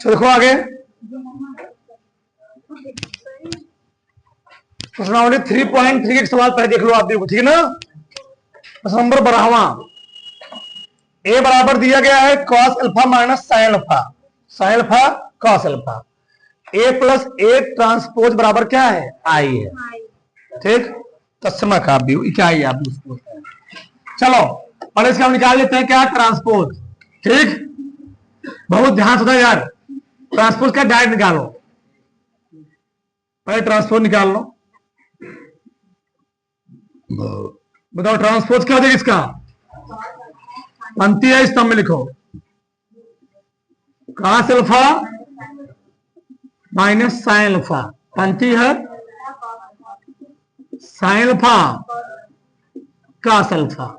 चलो देखो आगे प्रश्नावली 3.3 के सवाल पहले देख लो आप, देखो ठीक है ना। प्रश्न नंबर 12वां, ए बराबर दिया गया है cos alpha minus sine alpha, sine alpha cos alpha, A plus A transpose बराबर क्या है, आई है, ठीक। तस्मा का भी क्या है आप उसको, चलो पहले इसका हम निकाल लेते हैं क्या, ट्रांसपोज, ठीक। बहुत ध्यान से था यार, ट्रांसपोज का डायरेक्ट निकालो, पहले ट्रांसपोज निकाल लो। बताओ ट्रांसपोज क्या हो जाएगा इसका, पंक्ति है स्तंभ में लिखो, cos alpha minus sine alpha, पंक्ति है साइन अल्फा कॉस अल्फा,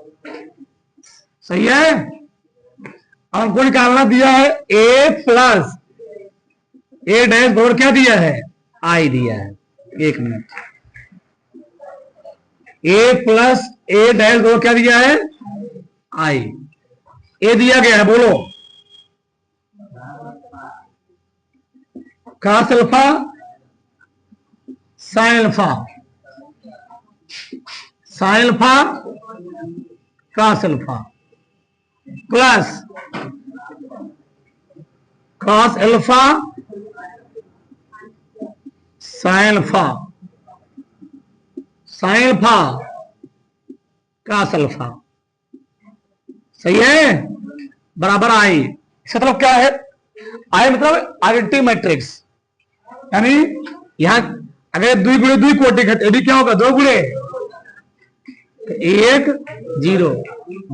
सही है। हमको निकालना दिया है ए प्लस ए डैश बराबर क्या दिया है, आई दिया है, एक मिनट, ए प्लस ए डैश बराबर क्या दिया है, आई, ए दिया गया है, बोलो cos alpha sine alpha, sine alpha cos alpha plus cos alpha sine alpha, sine alpha cos alpha, सही है, बराबर आई। इसका मतलब क्या है, आई मतलब आइडेंटिटी मैट्रिक्स, यानी यहां अगर दुई गुणे दुई कोटि है तो क्या होगा, दो गुणे एक, जीरो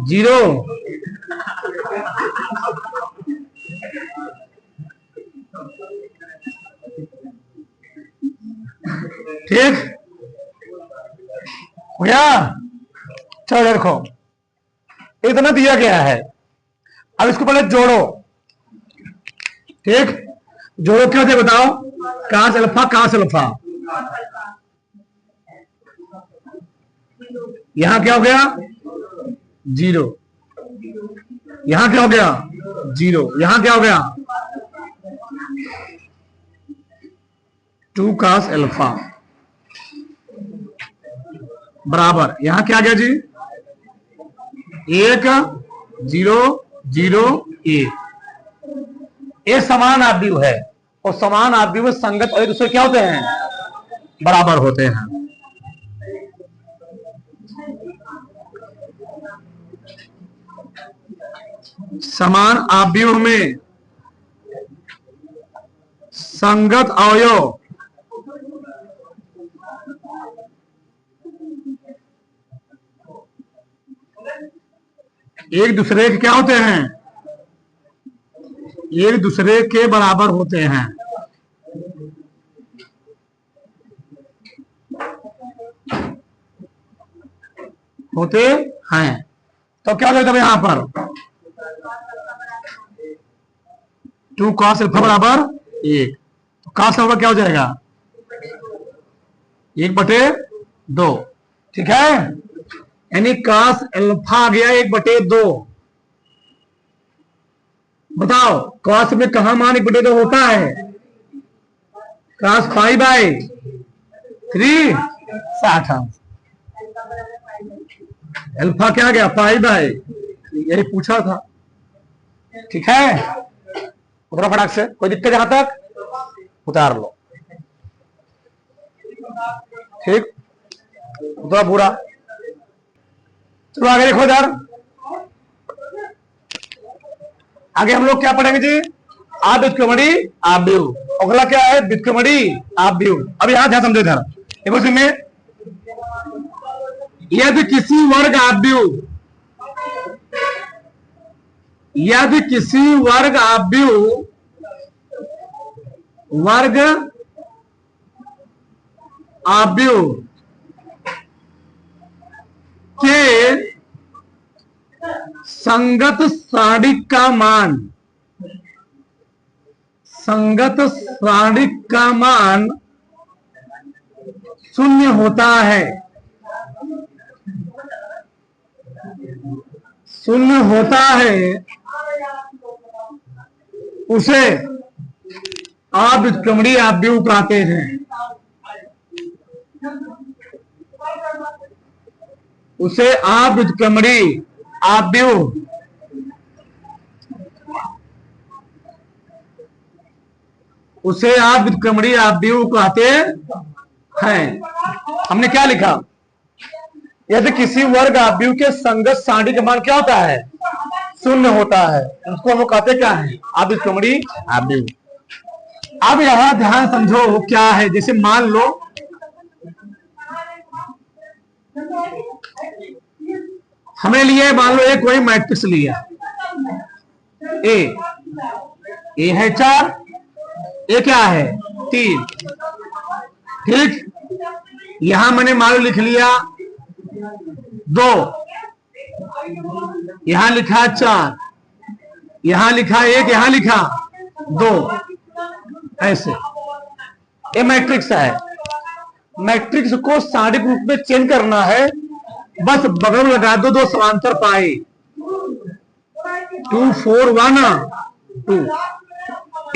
जीरो, ठीक हो गया। चलो देखो इतना दिया गया है, अब इसको पहले जोड़ो, ठीक, जोड़ो क्या होता है बताओ, कॉस अल्फा कॉस अल्फा, यहां क्या हो गया, जीरो, यहां क्या हो गया, जीरो, यहां क्या हो गया, 2 कॉस अल्फा बराबर यहां क्या आ गया जी, 1 0 0 1, ये समान आव्यूह है और समान आव्यूह संगत और एक दूसरे क्या होते हैं, बराबर होते हैं। समान आव्यूह में संगत अवयव एक दूसरे के क्या होते हैं, एक दूसरे के बराबर होते हैं, होते हैं। तो क्या हो जाएगा यहां पर, 2 कॉस अल्फा बराबर 1, तो कॉस अल्फा क्या हो जाएगा, 1/2, ठीक है, यानी कॉस अल्फा आ गया 1/2। बताओ कॉस में कहा मान 1/2 होता है, कॉस 5/3 60, अल्फा क्या गया 5/3, यही पूछा था, ठीक है। उतरो फटाक से, कोई दिक्कत यहां तक उतार लो, ठीक, उतरो पूरा। चलो आगे देखो यार, आगे हम लोग क्या पढ़ेंगे जी, व्युत्क्रमणी आव्यूह, अगला क्या है, व्युत्क्रमणी आव्यूह। अब यहां ध्यान समझो इधर देखो, इसमें यदि किसी वर्ग आव्यूह, यदि किसी वर्ग आव्यूह वर्ग आव्यूह के संगत सारणिक का मान, संगत सारणिक का मान 0 होता है, 0 होता है, उसे अव्युत्क्रमणी आव्यूह कहते हैं। उसे अव्युत्क्रमणी आव्यूह कहते हैं। हमने क्या लिखा? यदि किसी वर्ग आव्यूह के संगत सारणी का मान क्या होता है? शून्य होता है, उसको हम कहते क्या है? अव्युत्क्रमणी आव्यूह। अब यहां ध्यान समझो क्या है। जैसे मान लो हमने लिए, मान लो एक कोई मैट्रिक्स लिया, ए है 4, ए क्या है 3, ठीक। यहां मैंने मान लो लिख लिया 2, यहां लिखा 4, यहां लिखा 1, यहां लिखा 2, ऐसे ये मैट्रिक्स है। मैट्रिक्स को सारणी के रूप में चेंज करना है, बस बगल में लगा दो 2 समांतर पाए, 2 4 1 2,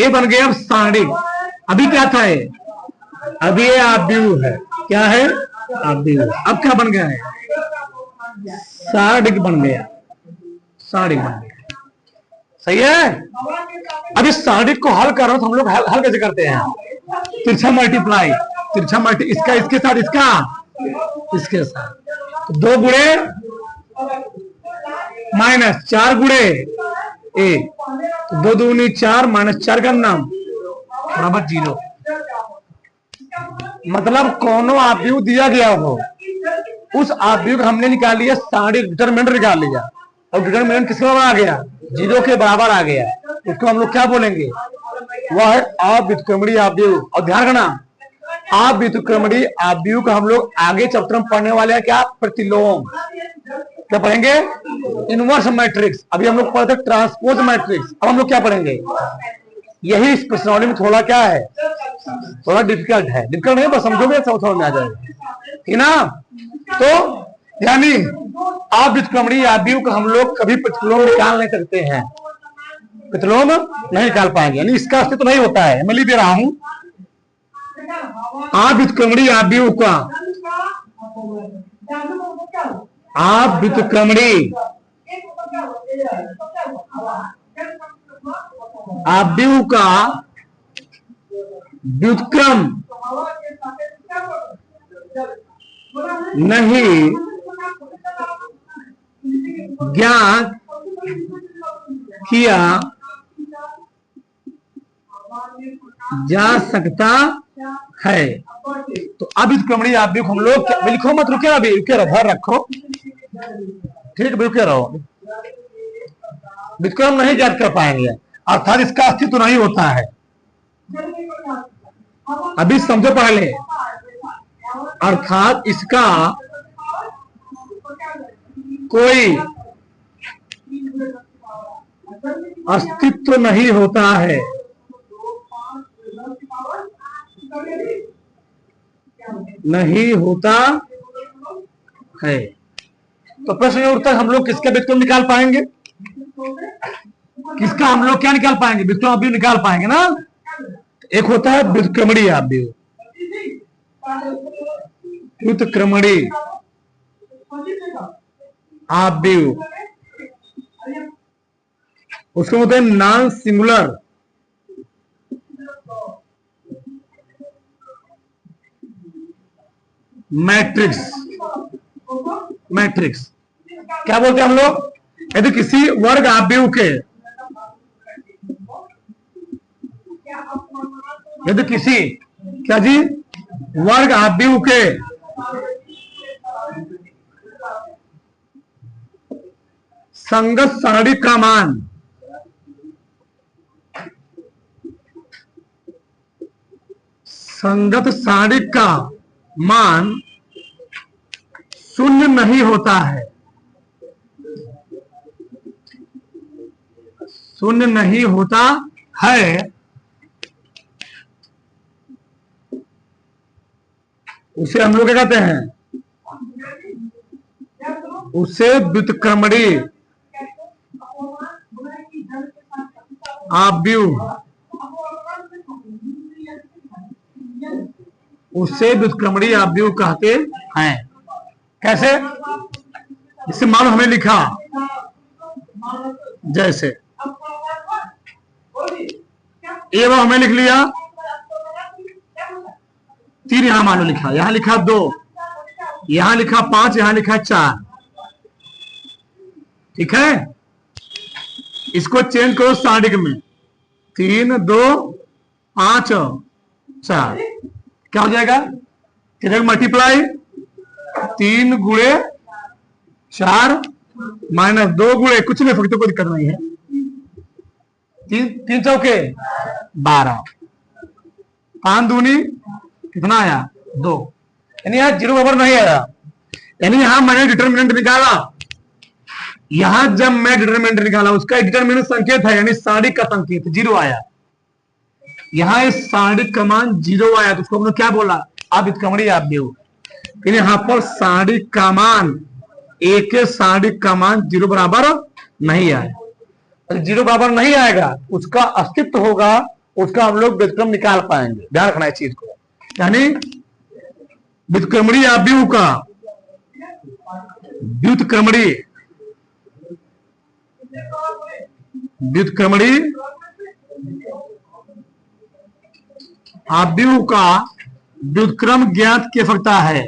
ये बन गया अब सारणी। अभी क्या था ये? अभी ये आव्यूह है। क्या है? आव्यूह। अब क्या बन गया है? सारणी बन गया, सारणी बन गया। सही है। अब इस सारणी को हल कर रहे हो तो हम लोग हल कैसे करते हैं? तिरछा मल्टीप्लाई, इसका इसके साथ, इसका इसके साथ, तो 2 गुणे माइनस 4 गुणे ए, तो 2 दूनी 4 माइनस 4 का नाम बराबर 0। मतलब कोनो आव्यूह दिया गया हो, उस आव्यूह को हमने निकाल लिया, सारणी डिटरमिनेंट निकाल लिया, और डिटरमिनेंट किसके बराबर आ गया? 0 के बराबर आ गया। इसको हम लोग क्या बोलेंगे? वह है अव्युत्क्रमणी आव्यूह। और ध्यान रखना, अव्युत्क्रमणी आव्यूह का हम लोग आगे चैप्टर में पढ़ने वाले हैं क्या? प्रतिलोम। क्या पढ़ेंगे? Inverse matrix. अभी हम लोग पढ़ते ट्रांसपोज मैट्रिक्स। अब हम लोग क्या पढ़ेंगे? यही इस प्रश्नावली में थोड़ा क्या है, थोड़ा डिफिकल्ट है। डिफिकल्ट नहीं, बस समझोगे सब समझ में आ जाएगा, ठीक ना? तो यानी अव्युत्क्रमणी आव्यूह का हम लोग कभी प्रतिलोम निकाल नहीं सकते हैं, प्रतिलोम नहीं निकाल पाएंगे, यानी इसका अस्तित्व नहीं होता है। मैं लिख दे रहा हूं, अव्युत्क्रमणी आव्यूह का, अव्युत्क्रमणी आव्यूह का व्युत्क्रम नहीं ज्ञात किया जा सकता है। तो अव्युत्क्रमणी आव्यूह हम लोग लिखो मत, रुके अभी, रुके रहो, धर रखो, ठीक, रुके रहो। व्युत्क्रम नहीं ज्ञात कर पाएंगे, अर्थात इसका अस्तित्व नहीं होता है। अभी समझो पहले, अर्थात इसका कोई अस्तित्व नहीं होता है, नहीं होता है। तो प्रश्न ये उठता है, हम लोग किसका व्युत्क्रम निकाल पाएंगे? किसका हम लोग क्या निकाल पाएंगे? व्युत्क्रम आव्यूह निकाल पाएंगे ना। एक होता है व्युत्क्रमणी आव्यूह, व्युत्क्रमणी आव्यूह, उसको होते हैं नॉन सिंगुलर मैट्रिक्स। मैट्रिक्स क्या बोलते हैं हम लोग? यदि किसी वर्ग आव्यूह के, यदि किसी क्या जी वर्ग आव्यूह के संगत सारणी का मान संगत सारणी का मान शून्य नहीं होता है, शून्य नहीं होता है, उसे हम लोग क्या कहते हैं? उसे व्युत्क्रमणी आव्यूह उसे व्युत्क्रमणीय अवयव कहते हैं। कैसे? इससे मान हमें लिखा जैसे एवं हमें लिख लिया 3, यहां मान लो लिखा, यहां लिखा 2, यहां लिखा 5, यहां लिखा 4। ठीक है, इसको चेंज करो साडिक में, 3 2 5 4, क्या हो जाएगा? मल्टीप्लाई 3 गुणे 4 माइनस 2 गुणे कुछ नहीं, फक्त कोई दिक्कत नहीं है, 3 चौके 12, 5 दूनी कितना आया? 2। यानी यहां 0 बराबर नहीं आया, यानी यहां मैंने डिटरमिनेंट निकाला, यहां जब मैं डिटरमिनेंट निकाला उसका डिटरमिनेंट संकेत है, यानी साडिक का संकेत 0 आया, यहां इस साडिक का मान 0 आया, तो उसको हमने क्या बोला? अव्युत्क्रमणीय अवयव। फिर यहां पर साडिक का मान, एक साडिक का मान 0 बराबर नहीं आया, 0 बराबर नहीं आएगा, उसका अस्तित्व होगा, उसका हम लोग व्युत्क्रम निकाल पाएंगे। ध्यान रखना इस चीज को, यानी व्युत्क्रमणीय अवयव का व्युत्क्रमणीय अवयव का व्युत्क्रम ज्ञात किया सकता है,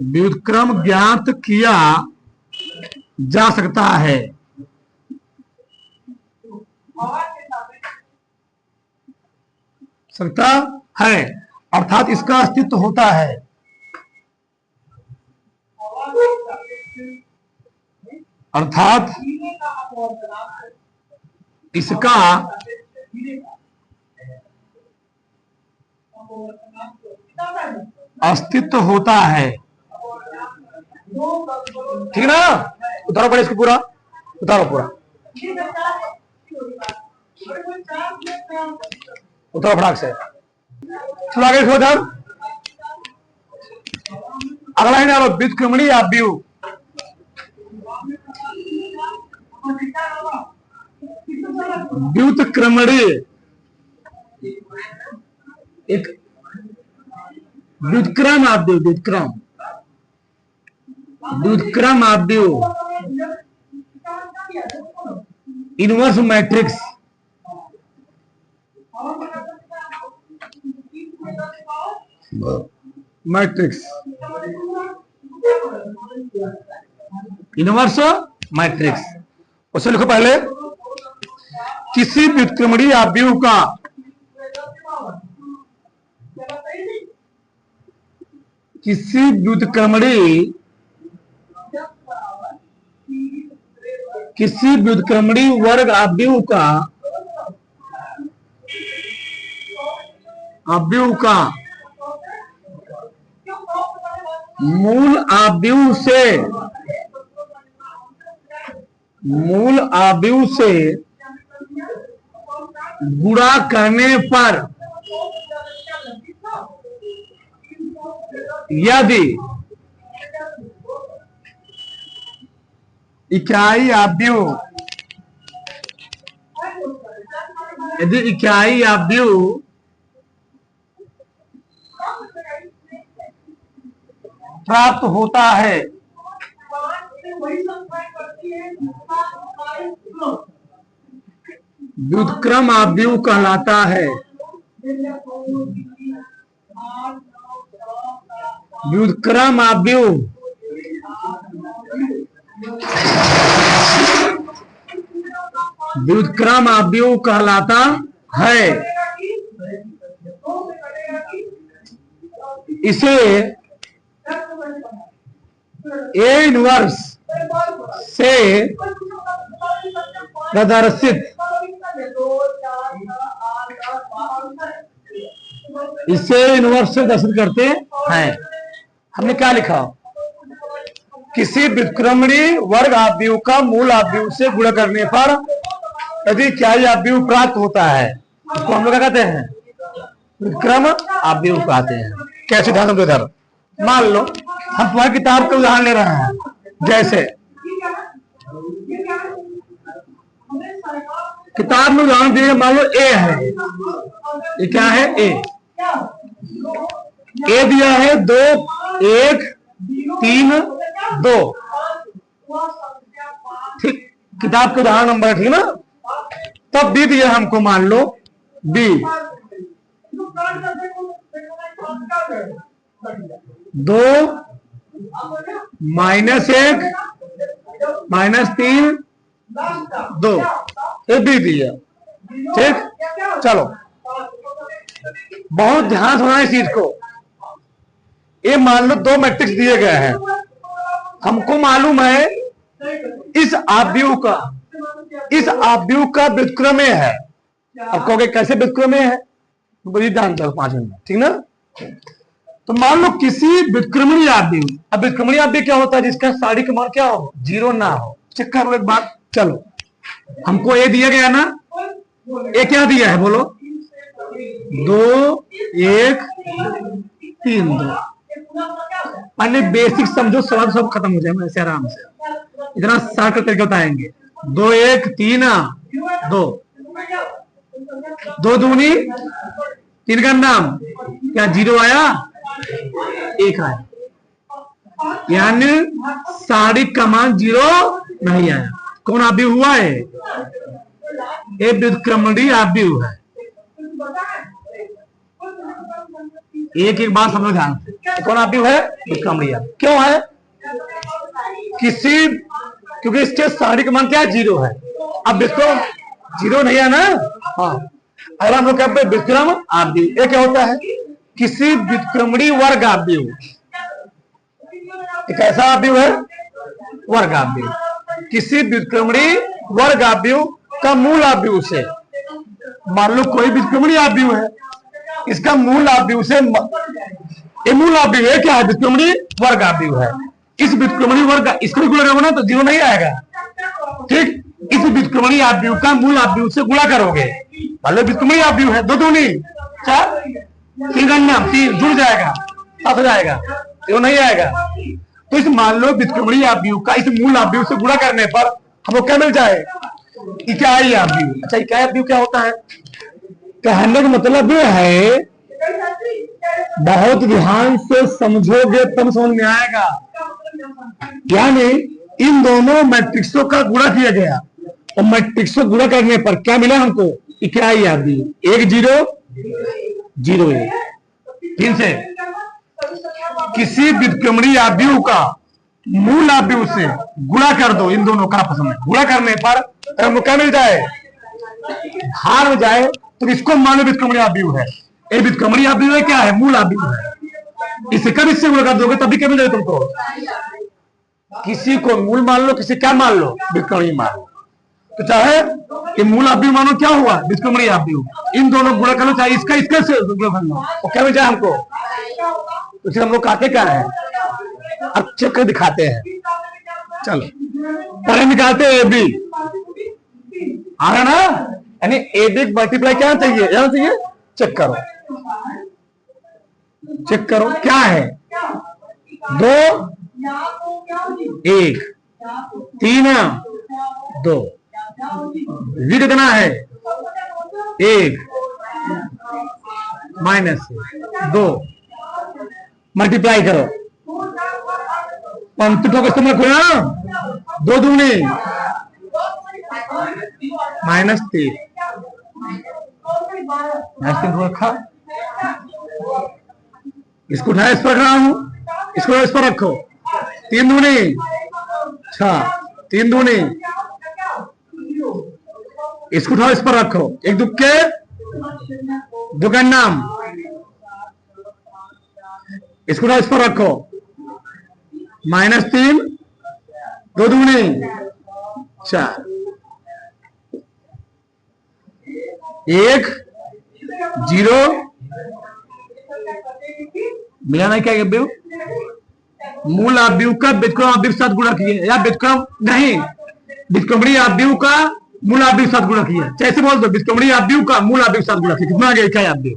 व्युत्क्रम ज्ञात किया जा सकता है, अर्थात इसका अस्तित्व होता है, अर्थात इसका अस्तित्व होता है। ठीक ना? उतारो पड़े इसको, पूरा उतारो, पूरा उतारो फटाक से, चलो आगे देखो। अगला है ना व्युत्क्रमणीय अवयव, व्युत्क्रमणीय एक व्युत्क्रम अवयव, व्युत्क्रम अवयव इनवर्स मैट्रिक्स, इनवर्स मैट्रिक्स। उसे लिखो पहले, किसी व्युत्क्रमणीय अवयव का किसी व्युत्क्रमणीय वर्ग अवयव का मूल अवयव से गुणा करने पर यदि इकाई अवयव प्राप्त होता है, व्युत्क्रम अवयव कहलाता है, व्युत्क्रम अवयव कहलाता है। इसे ए इनवर्स से प्रदर्शित करते हैं। हमने क्या लिखा? किसी व्युत्क्रमणीय वर्ग अवयव का मूल अवयव से गुणा करने पर यदि इकाई अवयव प्राप्त होता है, उसको हम लोग क्या कहते हैं? व्युत्क्रम अवयव कहते हैं। कैसे? ध्यान दो इधर, मान लो हम तुम्हारी किताब का उदाहरण ले रहे हैं, जैसे किताब में उदाहरण दिए, मान लो ए है, ये क्या है, ए दिया है 2 1 3 2, ठीक, किताब के उदाहरण नंबर है, ठीक ना। तब बी दिया हमको, मान लो बी 2 -1 -3 2, ये बी दिया, ठीक। चलो बहुत ध्यान से इस चीज को। ये मान लो 2 मैट्रिक्स दिए गए हैं, हमको मालूम है इस आव्यूह का व्युत्क्रमेय है। अब कहोगे कैसे व्युत्क्रमेय है, तो बड़ी जानते हो 5 मिनट, ठीक ना। तो मान लो किसी व्युत्क्रमणीय आव्यूह, अब व्युत्क्रमणीय आव्यूह क्या होता है, जिसका सारिक मान क्या हो, 0 ना हो। चेक करो एक बात। चलो हमको ए दिया गया ना, ए क्या दिया है बोलो, 2 1 3 2। पहले बेसिक समझो, सवाल सब खत्म हो जाए ऐसे आराम से, इतना शॉर्ट करके बताएंगे। 2 1 3 2, 2 दूनी 3 का नाम क्या 0 आया, 1 आया, यानी सारिक का मान 0 नहीं आया। कौन आव्यूह हुआ है, ये व्युत्क्रमणीय आव्यूह है। एक एक बात समझो ध्यान से, कौन आव्यूह है, व्युत्क्रमणीय। क्यों है, क्योंकि इसके सारिक मान क्या 0 है। अब इसको 0 नहीं है ना, हाँ। अगर हम लोग कहते हैं व्युत्क्रम आव्यूह, ये क्या होता है, किसी व्युत्क्रमणीय वर्ग आव्यूह। एक ऐसा आव्यूह है वर्ग आव्यूह, किसी व्युत्क्रमणीय वर्ग आव्यूह का मूल आव्यूह से। मान लो कोई व्युत्क्रमणीय आव्यूह है, इसका मूल आव्यूह से, ये मूल आव्यूह है क्या है, व्युत्क्रमणीय वर्ग आव्यूह है। इस व्युत्क्रमणीय वर्ग, इसको भी गुणा करोगे ना तो 0 नहीं आएगा, ठीक। इस व्युत्क्रमणीय आव्यूह का मूल आव्यूह से गुणा करोगे, मान लो व्युत्क्रमणीय आव्यूह है 2 दूनी 4, 3 का नाम 3 जुड़ जाएगा, 7 हो जाएगा, 0 नहीं आएगा। तो इस मान लो व्युत्क्रमणीय आव्यूह का इस मूल आव्यूह से गुणा करने पर हमको क्या मिल जाए, इकाई आव्यूह। अच्छा इकाई आव्यूह क्या होता है, कहने का मतलब ये है, बहुत ध्यान से समझोगे तब समझ में आएगा। यानी इन दोनों मैट्रिक्सों का गुणा किया गया और मैट्रिक्सों गुणा करने पर क्या मिला हमको, इकाई आव्यूह। 1 0 0 1। फिर से किसी व्युत्क्रमणीय आव्यूह का मूल आव्यूह से गुणा कर दो, इन दोनों का आपस में गुणा करने पर हमको क्या मिल जाए, भार हो जाए, तो इसको मान लो व्युत्क्रमणीय आव्यूह है। ये व्युत्क्रमणीय आव्यूह है क्या है, मूल आव्यूह है। इसे कब इससे गुणा कर दोगे तभी क्या मिल जाए तुमको, किसी को मूल मान लो, किसी क्या मान लो, व्युत्क्रमणीय मान लो। तो चाहे ये मूल आव्यूह मानो क्या हुआ, व्युत्क्रमणीय आव्यूह। इन दोनों गुणा कर लो, चाहे इसका इसका से कर लो, तो क्या मिल जाए हमको। तो हम लोग काटे क्या है, अच्छे कर दिखाते हैं। चलो पहले निकालते हैं ए बी, आ रहा ना, यानी ए बी मल्टीप्लाई क्या चाहिए, जाना चाहिए। चेक करो, चेक करो क्या है, 2 1 3 2, वी कितना है 1 -2, मल्टीप्लाई करो, पंक्ति ठोक इस्तेमाल करो ना, 2 दूनी -3 रखा, इसको उठाया इस पर रख रहा हूं, इसको इस पर रखो, 3 दूनी 6, 3 दूनी, इसको उठाओ इस पर रखो, 1 दुक्के 2 का नाम, इसको उठाओ इस पर रखो, -3 2 दूनी 4, 1 0 मिला नहीं क्या आव्यूह, मूल आव्यूह का व्युत्क्रम आव्यूह के साथ गुणा किए, या व्युत्क्रम नहीं, व्युत्क्रमणीय आव्यूह का मूल आव्यूह के साथ गुणा किया। कैसे बोल दो, व्युत्क्रमणीय आव्यूह का मूल आव्यूह के साथ गुणा किया, कितना आ गया इकाई आव्यूह।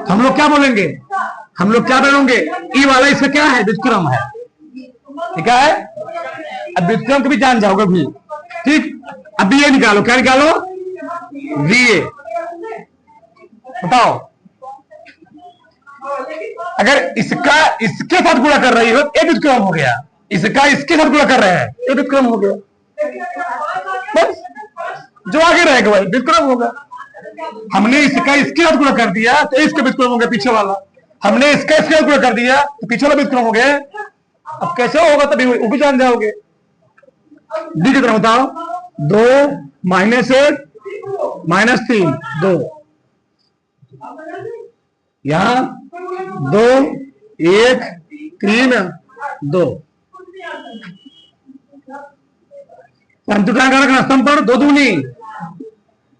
हम लोग क्या बोलेंगे, हम लोग क्या बोलेंगे, ई वाला इसका क्या है, व्युत्क्रम है, ठीक है। अब व्युत्क्रम को भी जान जाओगे भी, ठीक। अब ये निकालो, क्या निकालो? VA। बताओ, अगर इसका इसके साथ गुणा कर रही हो, एक व्युत्क्रम हो गया। इसका इसके साथ गुणा कर रहे हैं, एक व्युत्क्रम हो गया। बस जो आगे रहेगा वही व्युत्क्रम होगा। हमने इसका इसके साथ गुणा कर दिया तो इसका व्युत्क्रम हो गया पीछे वाला। हमने इसका इसके साथ गुणा कर दिया तो पीछे वाला व्युत्क्रम हो गया। अब कैसे होगा तभी वो भी जान जाओगे। डी कितना बताओ? 2 -1 -3 2। यहां 2 1 3 2। पंचुका रखना स्तंभ पर 2 दूनी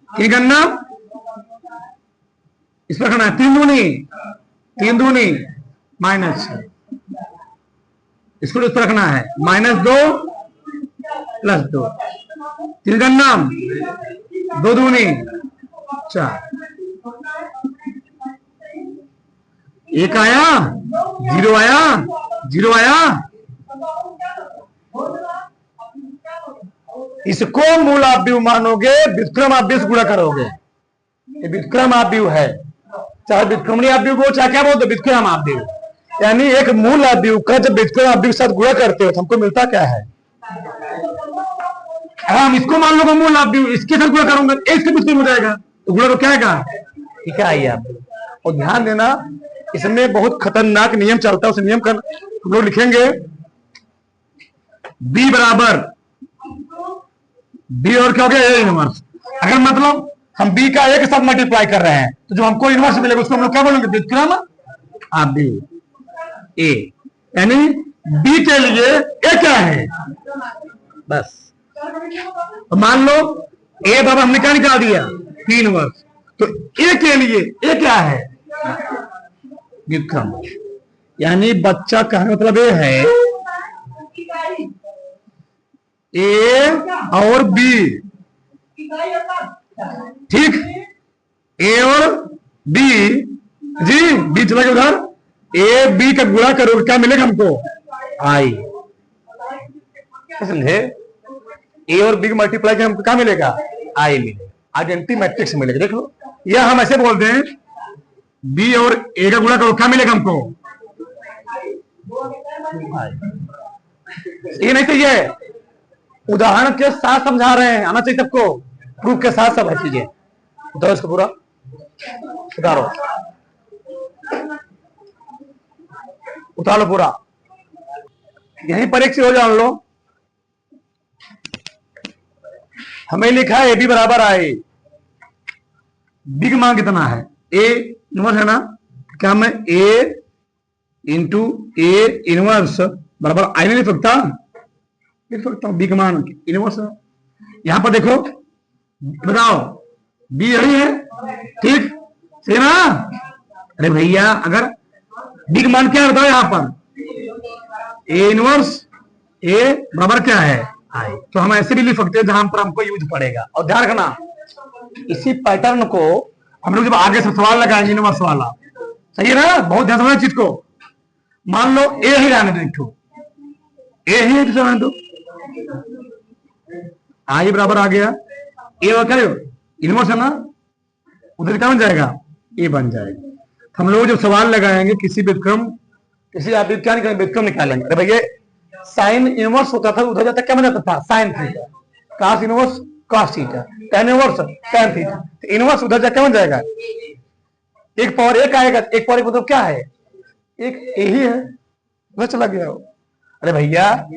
3 करना, इस पर रखना 3 दूनी माइनस, इसको इस पर रखना है -2 + 2। 3 करना 2 दूनी 4। 1 आया, 0 आया, 0 आया। इसको मूल आव्यूह मानोगे, व्युत्क्रम आव्यूह से गुणा करोगे। ये व्युत्क्रम आव्यूह है, चाहे व्युत्क्रमणीय आव्यूह को चाहे क्या बोलते, व्युत्क्रम आव्यूह। यानी एक मूल आव्यूह का जब व्युत्क्रम आव्यूह के साथ गुणा करते हो तो हमको मिलता क्या है? हम इसको मान लो मूल आव्यूह, इसके साथ गुणा करूंगा इसके व्युत्क्रम हो जाएगा, तो गुणा तो क्या आएगा? ठीक है, आइए आप और ध्यान देना, इसमें बहुत खतरनाक नियम चलता है। उस नियम का हम लोग लिखेंगे B बराबर B और क्या हो गया? A inverse. अगर मतलब हम B का A के साथ मल्टीप्लाई कर रहे हैं तो जो हमको इनवर्स मिलेगा उसको हम लोग क्या बोलेंगे? व्युत्क्रम आव्यूह A। यानी B के लिए A क्या है? बस तो मान लो A बराबर हमने क्या निकाल दिया? B inverse. तो A के लिए A क्या है? व्युत्क्रम। यानी बच्चा कहने मतलब ये है A और B, ठीक, A और B जी, B चला गया उधर। A B का गुणा करोगे क्या मिलेगा हमको? I। समझे? A और B का मल्टीप्लाई के हमको क्या मिलेगा? I मिलेगा, आइडेंटिटी मैट्रिक्स मिलेगा। देख लो, यह हम ऐसे बोलते हैं B और A का गुणा करो क्या मिलेगा हमको? ये नहीं चाहिए, उदाहरण के साथ समझा रहे हैं, आना चाहिए सबको, प्रूफ के साथ सब है चीजें। उतारो इसको पूरा, उतारो उतारो पूरा। यहीं पर एक चीज हो जान लो, हमें लिखा है AB बराबर I। B का मान कितना है? A इनवर्स है ना, क्या मैं A इंटू A इनवर्स बराबर I नहीं लिख सकता? लिख सकता हूं, B का मान इनवर्स है। यहां पर देखो, बताओ B यही है, ठीक सही ना? अरे भैया, अगर B का मान क्या बताओ यहां पर? A इनवर्स A बराबर क्या है? I। तो हम ऐसे भी लिख सकते हैं जहां पर हमको यूज पड़ेगा। और ध्यान रखना, इसी पैटर्न को हम लोग जब आगे से सवाल लगाएंगे इनवर्स वाला, सही है ना? बहुत ध्यान से चीज को, मान लो A ही रहने दो, A ही है तो रहने दो, I बराबर आ गया A और क्या इनवर्स है ना, उधर क्या बन जाएगा? A बन जाएगा। हम लोग जब सवाल लगाएंगे किसी व्युत्क्रम, किसी आप क्या निकालेंगे? व्युत्क्रम निकालेंगे। अरे भैया, साइन इनवर्स होता था, उधर जाता क्या बन जाता था? Sine theta. Cos inverse cos theta, tan inverse tan theta. तो इनवर्स उधर जाके बन जाएगा 1 पावर 1 आएगा। 1 पावर 1 मतलब क्या है? एक A ही है, वह चला गया हो। अरे भैया,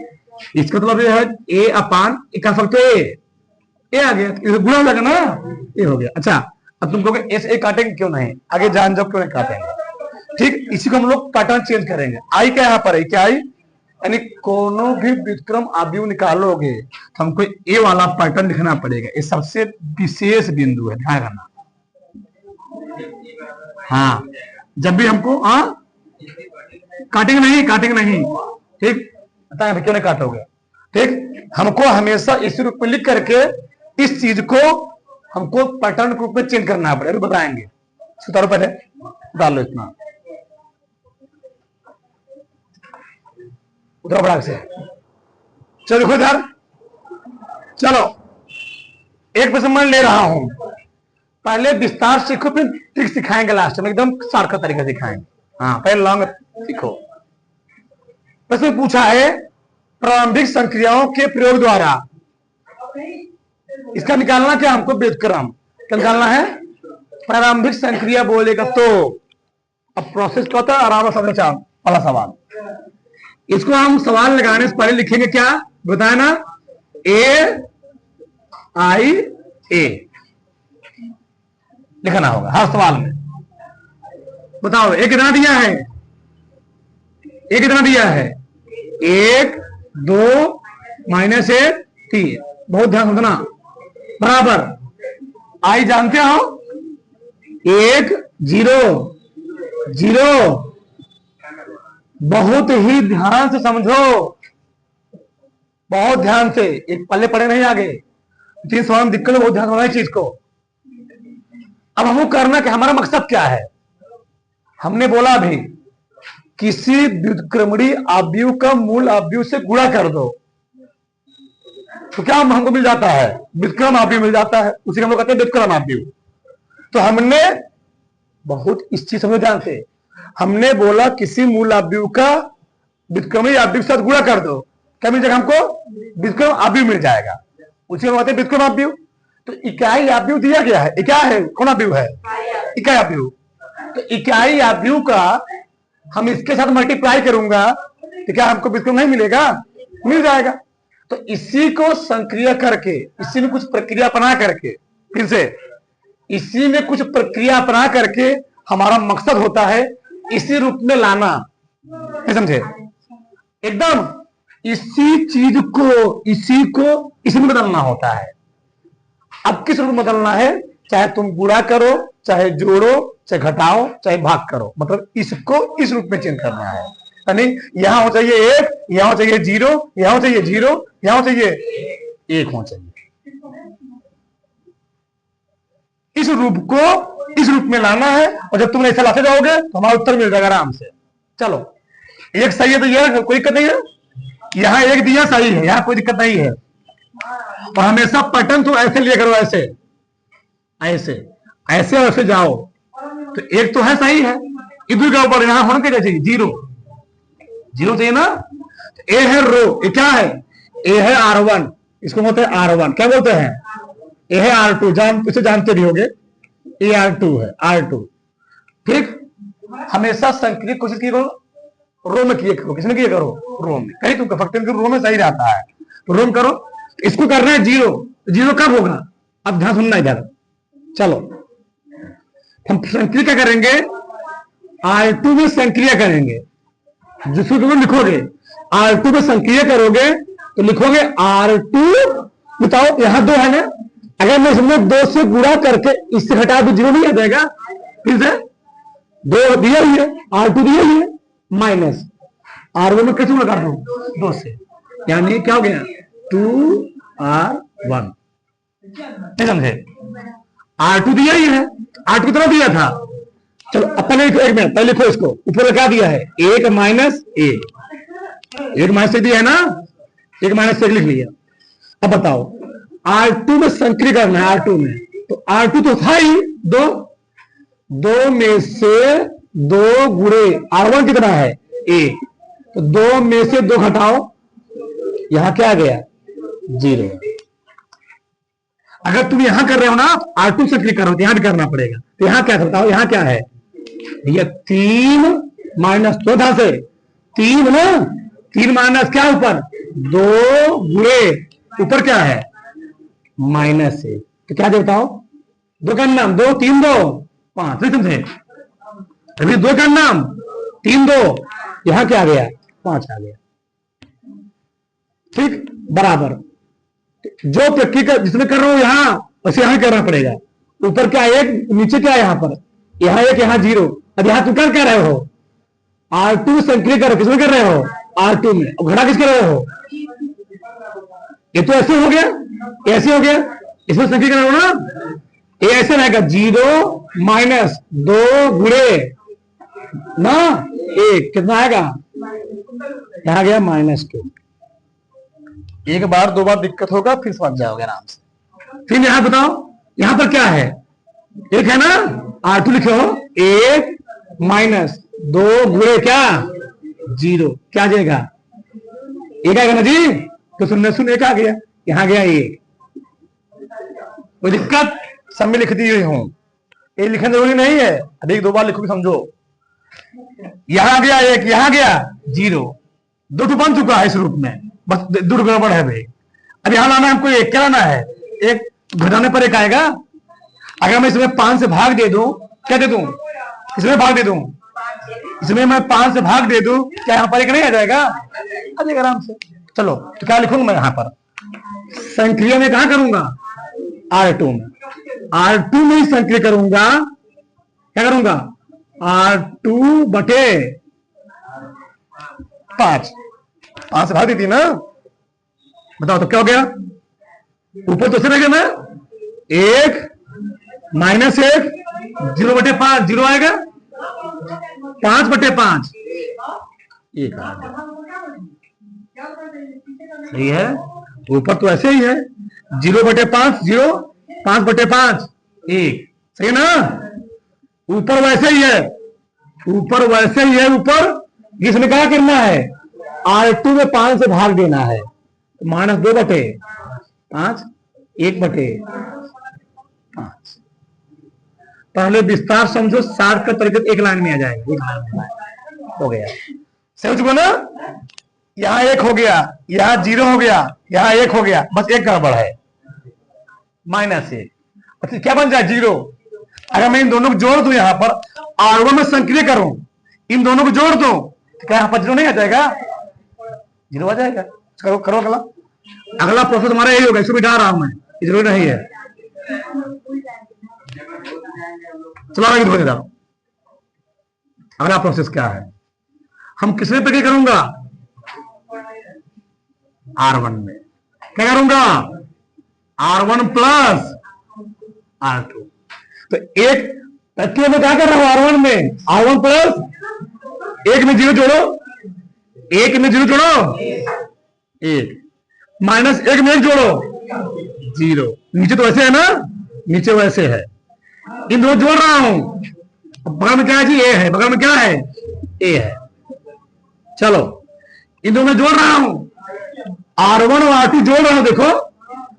इसका मतलब ये है A अपान क्या सकते A आ गया, गुणा हो जाएगा ना, ये हो गया। अच्छा, अब तुम कहोगे S A काटेंगे क्यों नहीं? आगे जान जाओ क्यों नहीं काटेंगे। ठीक, इसी को हम लोग पैटर्न चेंज करेंगे। I क्या यहाँ पर है? क्या I? यानी कोनो भी व्युत्क्रम आव्यूह निकालोगे तो हमको ए वाला पैटर्न लिखना पड़ेगा। ये सबसे विशेष बिंदु है, ध्यान रखना। हाँ, जब भी हमको काटेंगे नहीं, ठीक, बताएं क्यों नहीं काटोगे? ठीक, हमको हमेशा इस रूप में लिख करके इस चीज को हमको पैटर्न के रूप में चेंज करना पड़ेगा, बताएंगे। सुधारो, पहले डालो इतना उधर बड़ा से, चलो देखो इधर, चलो एक प्रश्न ले रहा हूं, पहले विस्तार सीखो फिर ट्रिक सिखाएंगे, लास्ट में एकदम शॉर्टकट तरीका सिखाएंगे। हाँ पहले लॉन्ग सीखो। प्रश्न पूछा है प्रारंभिक संक्रियाओं के प्रयोग द्वारा, इसका निकालना क्या हमको व्युत्क्रम, क्या निकालना है? प्रारंभिक संक्रिया बोलेगा तो अब प्रोसेस क्या होता है, आराम से समझ। पहला सवाल, इसको हम सवाल लगाने से पहले लिखेंगे क्या बताया ना, ए आई ए लिखना होगा हर सवाल में। बताओ एक कितना दिया है, एक कितना दिया है, 1 2 -1 3, बहुत ध्यान रखना, बराबर आई जानते हो 1 0 0, बहुत ही ध्यान से समझो, बहुत ध्यान से, एक पल्ले पड़े नहीं आगे, 3 सवाल में दिक्कत, बहुत ध्यान होना चीज को। अब हमको करना कि हमारा मकसद क्या है, हमने बोला भी किसी व्युत्क्रमणीय अवयव का मूल अवयव से गुणा कर दो तो क्या हमको मिल जाता है, व्युत्क्रम अवयव मिल जाता है, उसी को हम लोग कहते हैं व्युत्क्रम अवयव। तो हमने बहुत इस चीज समझो ध्यान से, हमने बोला किसी मूल अवयव का व्युत्क्रमणीय अवयव के साथ गुणा कर दो, क्या मिल जाएगा हमको, व्युत्क्रम अवयव मिल जाएगा, उसी को कहते हैं व्युत्क्रम अवयव। तो इकाई अवयव दिया गया है, क्या है, कौन अवयव है, इकाई अवयव। तो इकाई अवयव का हम इसके साथ मल्टीप्लाई करूंगा तो क्या हमको व्युत्क्रम नहीं मिलेगा, मिल जाएगा। तो इसी को संक्रिया करके, इसी में कुछ प्रक्रिया अपना करके, फिर से इसी में कुछ प्रक्रिया अपना करके हमारा मकसद होता है इसी रूप में लाना, समझे, एकदम इसी चीज को इसी में बदलना होता है। अब किस रूप में बदलना है, चाहे तुम गुणा करो, चाहे जोड़ो, चाहे घटाओ, चाहे भाग करो, मतलब इसको इस रूप में चेंज करना है। यानी यहां हो चाहिए 1, यहां हो चाहिए 0, यहां हो चाहिए 0, यहां हो चाहिए 1 हो चाहिए, इस रूप को इस रूप में लाना है। और जब तुम ऐसा लाते जाओगे तो हमारा उत्तर मिल जाएगा आराम से। चलो एक सही है तो यह कोई दिक्कत नहीं है, यहां एक दिया सही है, यहां कोई दिक्कत नहीं है। और हमेशा पैटर्न तो ऐसे लिया करो, ऐसे ऐसे ऐसे ऐसे जाओ, तो एक तो है सही है, इधर के ऊपर यहां होना क्या चाहिए, 0 0 चाहिए ना। ए है रो, ये क्या है, ए है R1, इसको बोलते हैं R1, क्या बोलते हैं, ए है R2, इसे जानते भी होंगे, ए R2 है, R2। ठीक, हमेशा संक्रिय कोशिश की करो रो में किए करो, किसमें किए करो, रो में, कहीं तुम फैक्टर रो में सही रहता है तो रो में करो। इसको करना है 0, 0 कब होगा, अब ध्यान सुनना इधर। चलो हम संक्रिया क्या करेंगे, R2 में संक्रिया करेंगे, जिसको तुम लिखोगे R2 में संक्रिया करोगे तो लिखोगे R2, बताओ यहां 2 है ना, अगर मैं इसमें 2 से गुणा करके इससे घटा दो 0 नहीं आ जाएगा, फिर से 2 दिया ही है, R2 दिया ही है, माइनस R1 में कैसे लगा दो 2 से, यानी क्या हो गया 2R1, नहीं समझे, R2 दिया ही है, R2 कितना दिया था, चलो अपन एक मिनट पहले लिखो, इसको ऊपर क्या दिया है 1 -1, 1 -1 दिया है ना, 1 -1 लिख लिया। अब बताओ R2 में संक्रिय करना है, R2 में, तो R2 तो था ही 2 में से 2 गुणे R1 कितना है 1, तो 2 में से 2 घटाओ, यहां क्या आ गया 0। अगर तुम यहां कर रहे हो ना R2 से क्लिक करो तो यहां भी करना पड़ेगा, तो यहां क्या बताओ, यहां क्या है, ये 3 माइनस 2 था से 3 ना, 3 माइनस क्या ऊपर 2 गुणे ऊपर क्या है -1, तो क्या देता हो 2 का नाम 2 3 2 5, नहीं समझे, अभी 2 का नाम 3 2, यहां क्या आ गया 5 आ गया। ठीक, बराबर जो प्रक्रिया जिसमें कर रहा हूं यहां वैसे यहां करना पड़ेगा, ऊपर क्या 1 नीचे क्या है, यहां पर यहां 1 यहां 0, अब यहां तुम कर क्या रहे हो R2 संक्रिय कर रहे हो, किसमें कर रहे हो R2 में, और घटा किस कर रहे हो, ये तो ऐसे हो गया, ऐसे हो गया, इसमें संक्रिय कर रहे हो ना, ये ऐसे रहेगा 0 -2 गुणे ना 1, कितना आएगा, यहां गया -2। एक बार 2 बार दिक्कत होगा, फिर समझ जाओगे आराम से। फिर यहां बताओ, यहां पर क्या है, एक है ना, R2 लिखो, 1 माइनस 2 गुणे क्या, 0, क्या आ जाएगा, 1 आएगा ना जी। तो सुनने सुन 1 आ गया, यहां गया 1, कोई दिक्कत, सब में लिख दी हुई हूं, ये लिखना जरूरी नहीं है, अभी 2 बार लिखोगे समझो। यहां गया 1, यहां गया 0, 2 तो बन चुका है इस रूप में, बस 2 गड़बड़ है भाई। अब यहां लाना हमको 1, क्या लाना है, 1 घटाने पर 1 आएगा। अगर मैं इसमें 5 से भाग दे दूं, क्या दे दूं, इसमें भाग दे दूं, इसमें मैं 5 से भाग दे दूं, क्या यहां पर 1 नहीं आ जाएगा, आ जाएगा आराम से। चलो तो क्या लिखूंगा मैं यहां पर, संक्रिया में कहां करूंगा, R2 में, R2 में ही संक्रिय करूंगा, क्या करूंगा, R2 बटे 5 से भाग दी थी ना, बताओ तो क्या हो गया, ऊपर तो रह गया ना, 1 माइनस 1, 0 बटे 5, 0 आएगा, 5 बटे 5, 1 आ गया, सही है। ऊपर तो ऐसे ही है, 0 बटे 5 0, 5 बटे 5 1, सही है ना। ऊपर वैसे ही है, ऊपर वैसे ही है, ऊपर इसमें क्या करना है, R2 में 5 से भाग देना है, माइनस 2 बटे 5, 1 बटे 5। पहले विस्तार समझो, 60 का तरीके एक लाइन में आ जाएगा, एक लाइन में हो गया, समझ गो ना। यहां 1 हो गया, यहां 0 हो गया, यहां 1 हो गया, बस एक गड़बड़ है, -1, अच्छा क्या बन जाए 0। अगर मैं इन दोनों को जोड़ दूं, यहां पर R1 में संक्रिय करूं, इन दोनों को जोड़ दूं, तो क्या यहां पर 0 नहीं आ जाएगा, 0 आ जाएगा। करो करो अगला, अगला प्रोसेस हमारा यही होगा, इसको बिठा रहा हूं मैं, जरूरी नहीं है। चलो आगे बढ़ जाओ, अगला प्रोसेस क्या है, हम किसमें पे करूंगा, R1 में, क्या करूंगा, R1 प्लस R2, तो एक तथ्य में क्या कर रहा हूं, R1 में R1 प्लस 1 में 0 जोड़ो, 1 में 0 जोड़ो 1, माइनस 1 में 1 जोड़ो 0, नीचे तो वैसे है ना, नीचे वैसे है, इन दोनों जोड़ रहा हूं, बगल में क्या है जी, ए है, बगल में क्या है, ए है। चलो इन दोनों में जोड़ रहा हूं, R1 और R2 जोड़ रहा हूं, देखो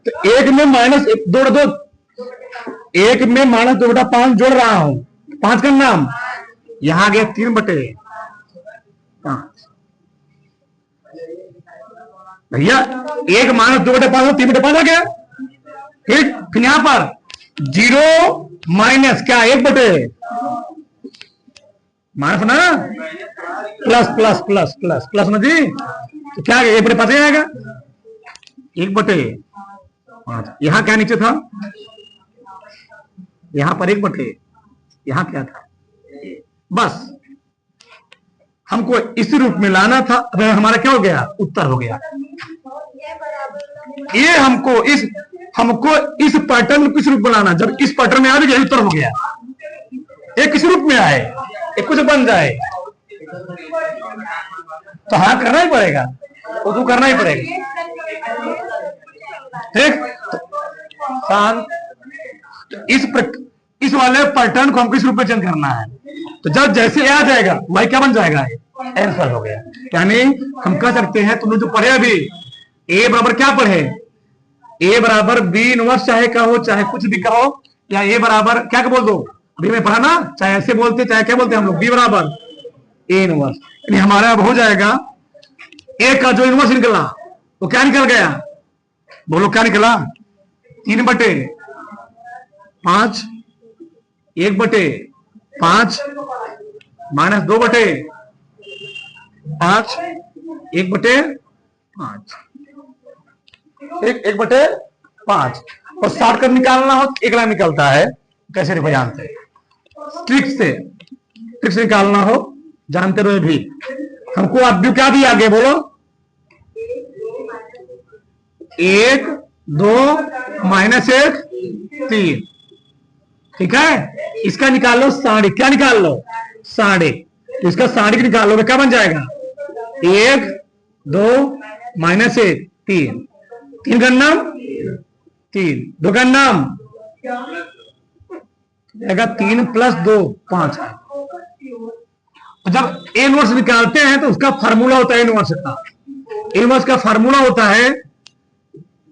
तो 1 में माइनस 2, 1 में माइनस 2 बटा 5 जोड़ रहा हूं, 5 का नाम, यहां गया 3 बटे 5, भैया 1 माइनस 2 बटे 5, 3 बटे 5 आ गया। फिर यहां पर 0 माइनस क्या, 1 बटे माइनस ना, plus plus plus plus plus ना जी, तो क्या 1 बटे 5 आएगा, 1 बटे 5। यहां क्या नीचे था, यहां पर 1 बटे, यहां क्या था, बस हमको इस रूप में लाना था। अब हमारा क्या हो गया, उत्तर हो गया। ये हमको इस पैटर्न में किस रूप में लाना, जब इस पैटर्न में आ गया उत्तर हो गया। एक किस रूप में आए, एक कुछ बन जाए, तो हाँ करना ही पड़ेगा, वो तो करना ही पड़ेगा, ठीक। शांत, इस वाले पैटर्न को हमको किस रूप में चेंज करना है, तो जब जैसे आ जाएगा वही क्या बन जाएगा, आंसर हो गया। यानी हम कह सकते हैं, तुमने जो पढ़े अभी, ए बराबर क्या पढ़े, ए बराबर बी इनवर्स, चाहे कहो चाहे कुछ भी कहो, या ए बराबर क्या बोल दो, अभी मैं पढ़ा ना, चाहे ऐसे बोलते चाहे क्या बोलते हम लोग, बी बराबर ए इनवर्स। यानी हमारा अब हो जाएगा, ए का जो इनवर्स निकला वो क्या निकल गया, बोलो क्या निकला, 3 बटे 5, 1 बटे 5 माइनस 2 बटे 5, 1 बटे 5, 1 बटे 5। और शॉर्टकट निकालना हो, एक लाइन निकलता है, कैसे देखो जानते हैं, ट्रिक से निकालना हो, जानते रहो भी। हमको अब क्या दिया आगे बोलो, 1 2 माइनस 1 3, ठीक है। इसका निकाल लो साढ़े, क्या निकाल लो, साढ़े, तो इसका साढ़े निकाल लो, क्या बन जाएगा, 1 2 माइनस 1 3, 3 का नाम 3, दो का नाम जाएगा 3 + 2 5। जब ए इनवर्स निकालते हैं तो उसका फार्मूला होता है इनवर्स का। इनवर्स का फार्मूला होता है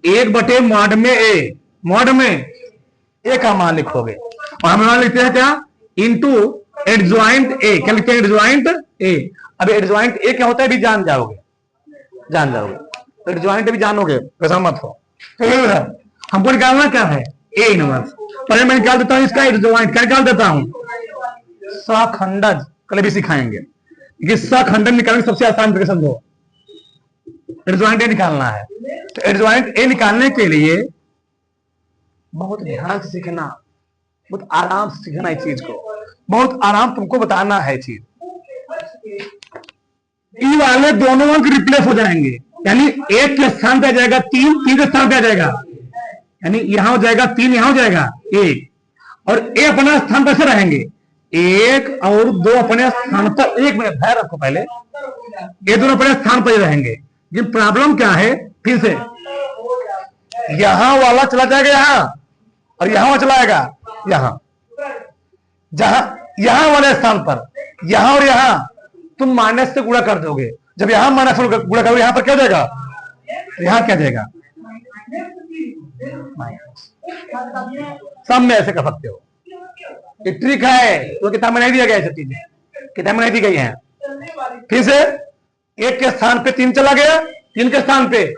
1/mod में ए। मॉड में ए का मान लिखोगे और हम मान लिखते हैं क्या, इंटू एडजॉइंट ए। क्या लिखते हैं, एडजॉइंट ए। अब एडजॉइंट ए क्या होता है भी जान जाओगे, एडजॉइंट भी जानोगे, ऐसा मत हो। हमको निकालना क्या है, ए इनवर्स। पहले मैं निकाल देता हूं इसका एडजॉइंट। क्या निकाल देता हूं, सखंडन। कल भी सिखाएंगे कि सखंडन निकालने सबसे आसान तरीके समझो। एडजॉइंट ए निकालना है तो एडजॉइंट ए निकालने के लिए बहुत ध्यान से सीखना, बहुत आराम से सीखना इस चीज को, बहुत आराम तुमको बताना है चीज। ई वाले दोनों अंक रिप्लेस हो जाएंगे, यानी एक के स्थान पे आ जाएगा 3, 3 के स्थान पे आ जाएगा, यानी यहां हो जाएगा 3, यहां हो जाएगा 1, और ए अपना स्थान पर से रहेंगे 1 और 2 अपने स्थान पर। 1 मिनट ध्यान रखो, पहले ये दोनों अपने स्थान पर ही रहेंगे। ये प्रॉब्लम क्या है, फिर से यहां वाला चला जाएगा यहां, और यहां वाला चला जाएगा यहां। जहां यहां वाले स्थान पर यहां और यहां तुम माइनस से गुणा कर दोगे। जब यहां माइनस से गुणा करोगे यहां पर क्या हो जाएगा, यहां क्या जाएगा, सब में ऐसे कर सकते हो। ये ट्रिक है, तो किताब में नहीं दिया गया, सब चीजें किताब में नहीं दी गई है। फिर से 1 के स्थान पे 3 चला गया, 3 के स्थान पे ए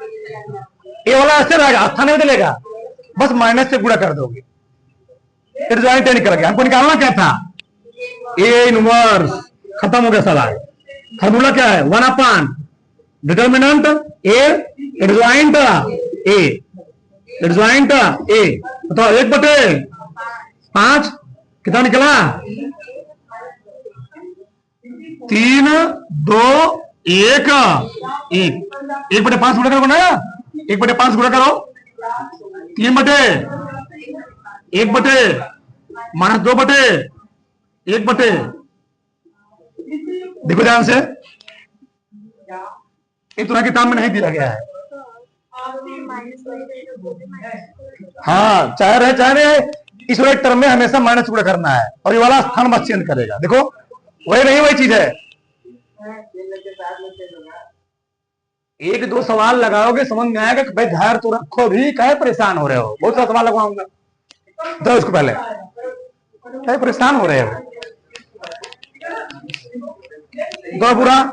वाला ऐसे रहेगा, स्थान में बदलेगा, बस माइनस से गुणा कर दोगे, एडजॉइंट निकल गया। हमको निकालना क्या था, ए इनवर्स। खत्म हो गया सवाल। फार्मूला क्या है, 1/, determinant A, adjoint A, adjoint A. बताओ 1/5 कितना निकला, 3, 2, 1, 1। 1/5 गुणा करो ना, 1/5 गुणा करो, 3/1 माइनस 2/1। देखो ध्यान से, ये तुम्हारी किताब में नहीं दिया गया है। हाँ, चाहे रहे चाहे रहे, इस वाले टर्म में हमेशा माइनस गुणा करना है, और ये वाला स्थान बस चेंज करेगा। देखो वही नहीं, वही चीज है। 1-2 सवाल लगाओगे समझ में आएगा कि भाई धैर्य तो रखो, भी काहे परेशान हो रहे हो। बहुत सारा सवाल लगवाऊंगा, दो इसको पहले काहे परेशान हो रहे हो, दो पूरा